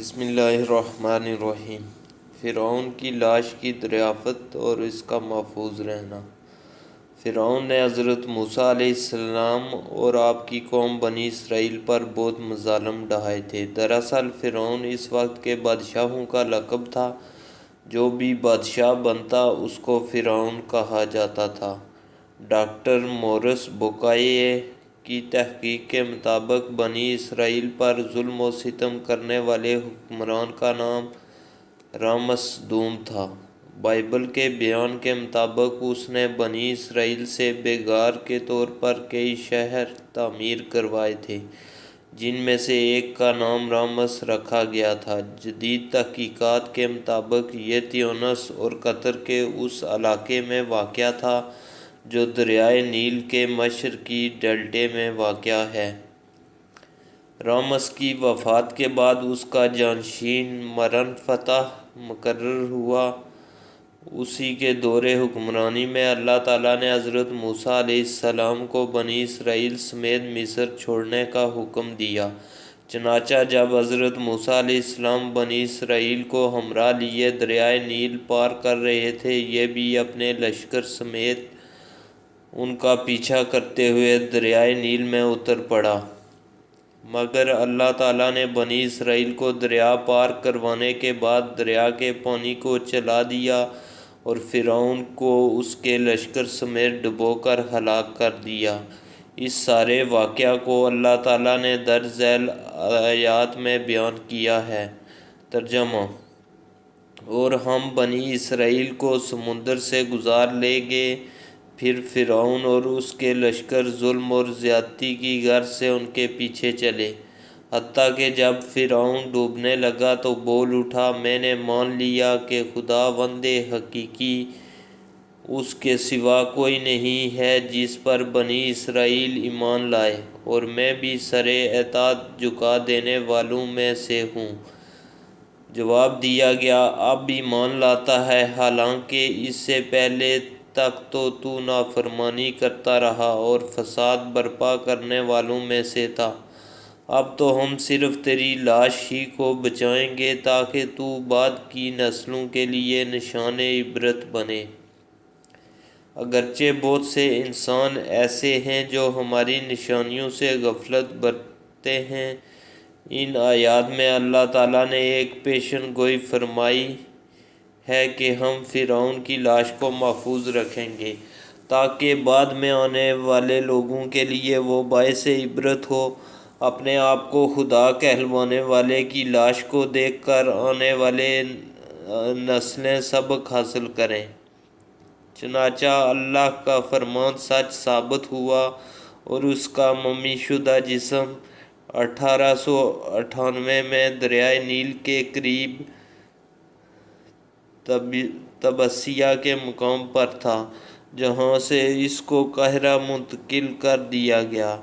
بسم اللہ الرحمن الرحیم۔ فرعون کی لاش کی دریافت اور اس کا محفوظ رہنا۔ فرعون نے حضرت موسیٰ علیہ السلام اور آپ کی قوم بنی اسرائیل پر بہت مظالم ڈھائے تھے۔ دراصل فرعون اس وقت کے بادشاہوں کا لقب تھا۔ جو بھی بادشاہ بنتا اس کو فرعون کہا جاتا تھا۔ ڈاکٹر مورس بوکائے کی تحقیق کے مطابق بنی اسرائیل پر ظلم و ستم کرنے والے حکمران کا نام رامسدوم تھا۔ بائبل کے بیان کے مطابق اس نے بنی اسرائیل سے بیگار کے طور پر کئی شہر تعمیر کروائے تھے، جن میں سے ایک کا نام رامس رکھا گیا تھا۔ جدید تحقیقات کے مطابق یہ تیونس اور قطر کے اس علاقے میں واقع تھا جو دریائے نیل کے مشرقی ڈیلٹے میں واقع ہے۔ رامس کی وفات کے بعد اس کا جانشین مرنفتح مقرر ہوا۔ اسی کے دور حکمرانی میں اللہ تعالیٰ نے حضرت موسیٰ علیہ السلام کو بنی اسرائیل سمیت مصر چھوڑنے کا حکم دیا۔ چنانچہ جب حضرت موسیٰ علیہ السلام بنی اسرائیل کو ہمراہ لیے دریائے نیل پار کر رہے تھے، یہ بھی اپنے لشکر سمیت ان کا پیچھا کرتے ہوئے دریائے نیل میں اتر پڑا، مگر اللہ تعالیٰ نے بنی اسرائیل کو دریا پار کروانے کے بعد دریا کے پانی کو چلا دیا اور فرعون کو اس کے لشکر سمیت ڈبو کر ہلاک کر دیا۔ اس سارے واقعہ کو اللہ تعالیٰ نے درج ذیل آیات میں بیان کیا ہے۔ ترجمہ: اور ہم بنی اسرائیل کو سمندر سے گزار لے گئے، پھر فرعون اور اس کے لشکر ظلم اور زیادتی کی غرض سے ان کے پیچھے چلے، حتیٰ کہ جب فرعون ڈوبنے لگا تو بول اٹھا، میں نے مان لیا کہ خداوند حقیقی اس کے سوا کوئی نہیں ہے جس پر بنی اسرائیل ایمان لائے، اور میں بھی سر اطاعت جھکا دینے والوں میں سے ہوں۔ جواب دیا گیا، اب ایمان لاتا ہے، حالانکہ اس سے پہلے تک تو نافرمانی کرتا رہا اور فساد برپا کرنے والوں میں سے تھا۔ اب تو ہم صرف تیری لاش ہی کو بچائیں گے تاکہ تو بعد کی نسلوں کے لیے نشان عبرت بنے۔ اگرچہ بہت سے انسان ایسے ہیں جو ہماری نشانیوں سے غفلت برتتے ہیں، ان آیات میں اللہ تعالیٰ نے ایک پیشن گوئی فرمائی ہے کہ ہم فرعون کی لاش کو محفوظ رکھیں گے تاکہ بعد میں آنے والے لوگوں کے لیے وہ باعث عبرت ہو۔ اپنے آپ کو خدا کہلوانے والے کی لاش کو دیکھ کر آنے والے نسلیں سبق حاصل کریں۔ چنانچہ اللہ کا فرمان سچ ثابت ہوا اور اس کا ممی شدہ جسم 1898 میں دریائے نیل کے قریب طبسیہ کے مقام پر تھا، جہاں سے اس کو قاہرہ منتقل کر دیا گیا۔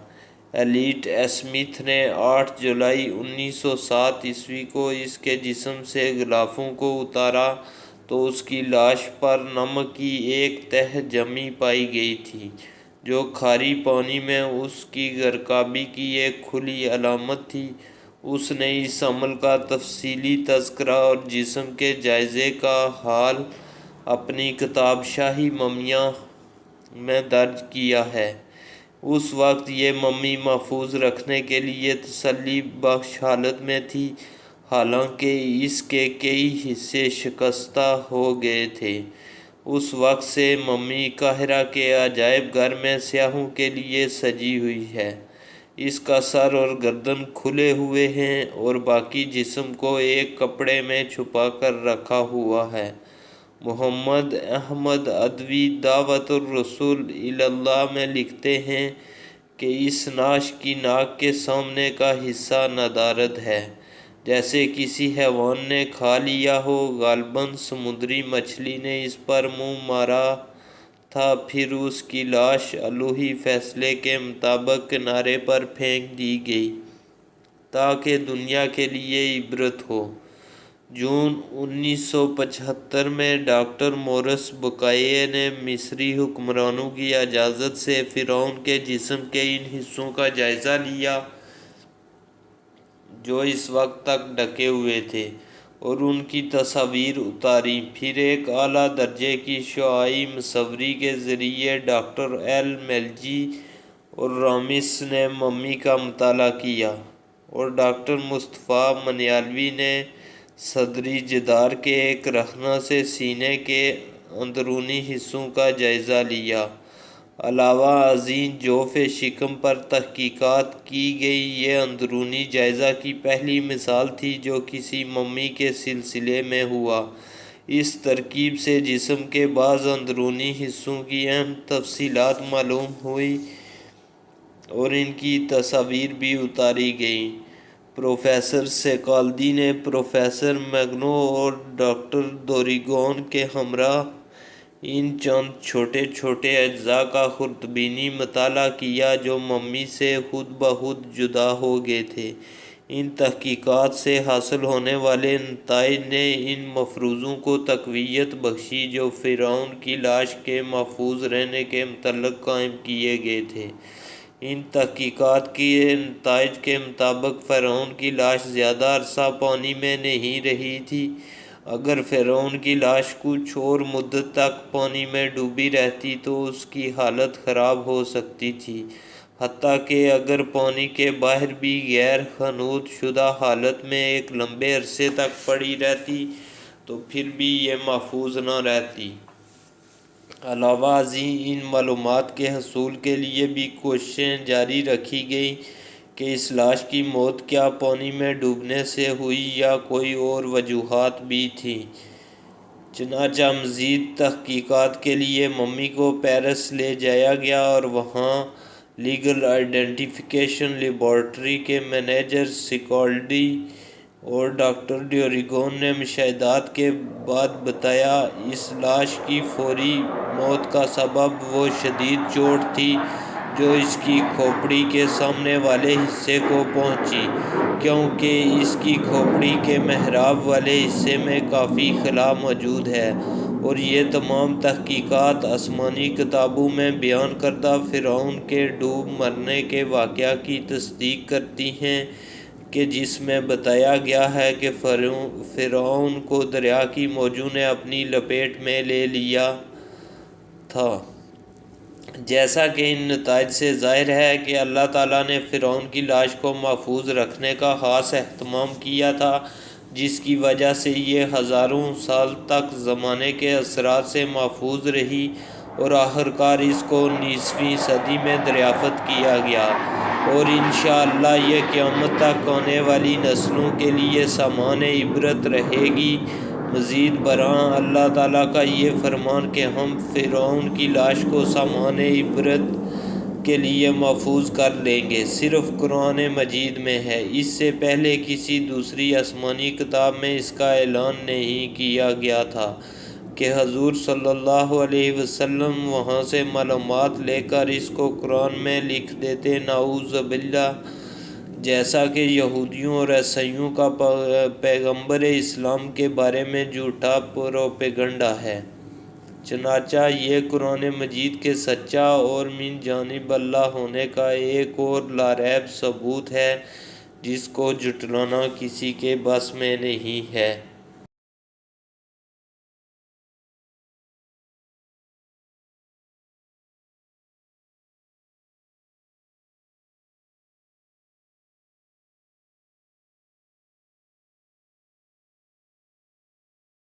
ایلیٹ اسمتھ نے 8 جولائی 1907 عیسوی کو اس کے جسم سے غلافوں کو اتارا تو اس کی لاش پر نمک کی ایک تہہ جمی پائی گئی تھی، جو کھارے پانی میں اس کی غرقابی کی ایک کھلی علامت تھی۔ اس نے اس عمل کا تفصیلی تذکرہ اور جسم کے جائزے کا حال اپنی کتاب شاہی ممیاں میں درج کیا ہے۔ اس وقت یہ ممی محفوظ رکھنے کے لیے تسلی بخش حالت میں تھی، حالانکہ اس کے کئی حصے شکستہ ہو گئے تھے۔ اس وقت سے ممی قاہرہ کے عجائب گھر میں سیاحوں کے لیے سجی ہوئی ہے۔ اس کا سر اور گردن کھلے ہوئے ہیں اور باقی جسم کو ایک کپڑے میں چھپا کر رکھا ہوا ہے۔ محمد احمد عدوی دعوت الرسول اللہ میں لکھتے ہیں کہ اس نعش کی ناک کے سامنے کا حصہ ندارد ہے، جیسے کسی حیوان نے کھا لیا ہو۔ غالباً سمندری مچھلی نے اس پر منہ مارا تھا، پھر اس کی لاش الوہی فیصلے کے مطابق کنارے پر پھینک دی گئی تاکہ دنیا کے لیے عبرت ہو۔ جون 1975 میں ڈاکٹر مورس بوکائے نے مصری حکمرانوں کی اجازت سے فرعون کے جسم کے ان حصوں کا جائزہ لیا جو اس وقت تک ڈھکے ہوئے تھے اور ان کی تصاویر اتاری۔ پھر ایک اعلیٰ درجے کی شعاعی مصوری کے ذریعے ڈاکٹر ایل میلجی اور رامس نے ممی کا مطالعہ کیا اور ڈاکٹر مصطفیٰ منیالوی نے صدری جدار کے ایک رخنہ سے سینے کے اندرونی حصوں کا جائزہ لیا۔ علاوہ ازیں جوف شکم پر تحقیقات کی گئی۔ یہ اندرونی جائزہ کی پہلی مثال تھی جو کسی ممی کے سلسلے میں ہوا۔ اس ترکیب سے جسم کے بعض اندرونی حصوں کی اہم تفصیلات معلوم ہوئیں اور ان کی تصاویر بھی اتاری گئیں۔ پروفیسر سیکالدی نے پروفیسر میگنو اور ڈاکٹر دوریگون کے ہمراہ ان چند چھوٹے چھوٹے اجزاء کا خوردبینی مطالعہ کیا جو ممی سے خود بخود جدا ہو گئے تھے۔ ان تحقیقات سے حاصل ہونے والے نتائج نے ان مفروضوں کو تقویت بخشی جو فرعون کی لاش کے محفوظ رہنے کے متعلق قائم کیے گئے تھے۔ ان تحقیقات کے نتائج کے مطابق فرعون کی لاش زیادہ عرصہ پانی میں نہیں رہی تھی۔ اگر فرعون کی لاش کچھ اور مدت تک پانی میں ڈوبی رہتی تو اس کی حالت خراب ہو سکتی تھی، حتیٰ کہ اگر پانی کے باہر بھی غیر خنود شدہ حالت میں ایک لمبے عرصے تک پڑی رہتی تو پھر بھی یہ محفوظ نہ رہتی۔ علاوہ ازیں ان معلومات کے حصول کے لیے بھی کوششیں جاری رکھی گئیں کہ اس لاش کی موت کیا پانی میں ڈوبنے سے ہوئی یا کوئی اور وجوہات بھی تھیں۔ چنانچہ مزید تحقیقات کے لیے ممی کو پیرس لے جایا گیا اور وہاں لیگل آئیڈینٹیفیکیشن لیبارٹری کے مینیجر سیکالڈی اور ڈاکٹر ڈیوریگون نے مشاہدات کے بعد بتایا اس لاش کی فوری موت کا سبب وہ شدید چوٹ تھی جو اس کی کھوپڑی کے سامنے والے حصے کو پہنچی، کیونکہ اس کی کھوپڑی کے محراب والے حصے میں کافی خلا موجود ہے، اور یہ تمام تحقیقات آسمانی کتابوں میں بیان کردہ فرعون کے ڈوب مرنے کے واقعہ کی تصدیق کرتی ہیں کہ جس میں بتایا گیا ہے کہ فرعون کو دریا کی موجوں نے اپنی لپیٹ میں لے لیا تھا۔ جیسا کہ ان نتائج سے ظاہر ہے کہ اللہ تعالیٰ نے فرعون کی لاش کو محفوظ رکھنے کا خاص اہتمام کیا تھا، جس کی وجہ سے یہ ہزاروں سال تک زمانے کے اثرات سے محفوظ رہی اور آخرکار اس کو 19ویں صدی میں دریافت کیا گیا، اور انشاءاللہ یہ قیامت تک آنے والی نسلوں کے لیے سامان عبرت رہے گی۔ مزید برآں اللہ تعالیٰ کا یہ فرمان کہ ہم فرعون کی لاش کو سامان عبرت کے لیے محفوظ کر لیں گے صرف قرآن مجید میں ہے۔ اس سے پہلے کسی دوسری آسمانی کتاب میں اس کا اعلان نہیں کیا گیا تھا کہ حضور صلی اللہ علیہ وسلم وہاں سے معلومات لے کر اس کو قرآن میں لکھ دیتے، نعوذ باللہ، جیسا کہ یہودیوں اور عیسائیوں کا پیغمبر اسلام کے بارے میں جھوٹا پروپیگنڈا ہے۔ چنانچہ یہ قرآن مجید کے سچا اور من جانب اللہ ہونے کا ایک اور لاریب ثبوت ہے جس کو جھٹلانا کسی کے بس میں نہیں ہے۔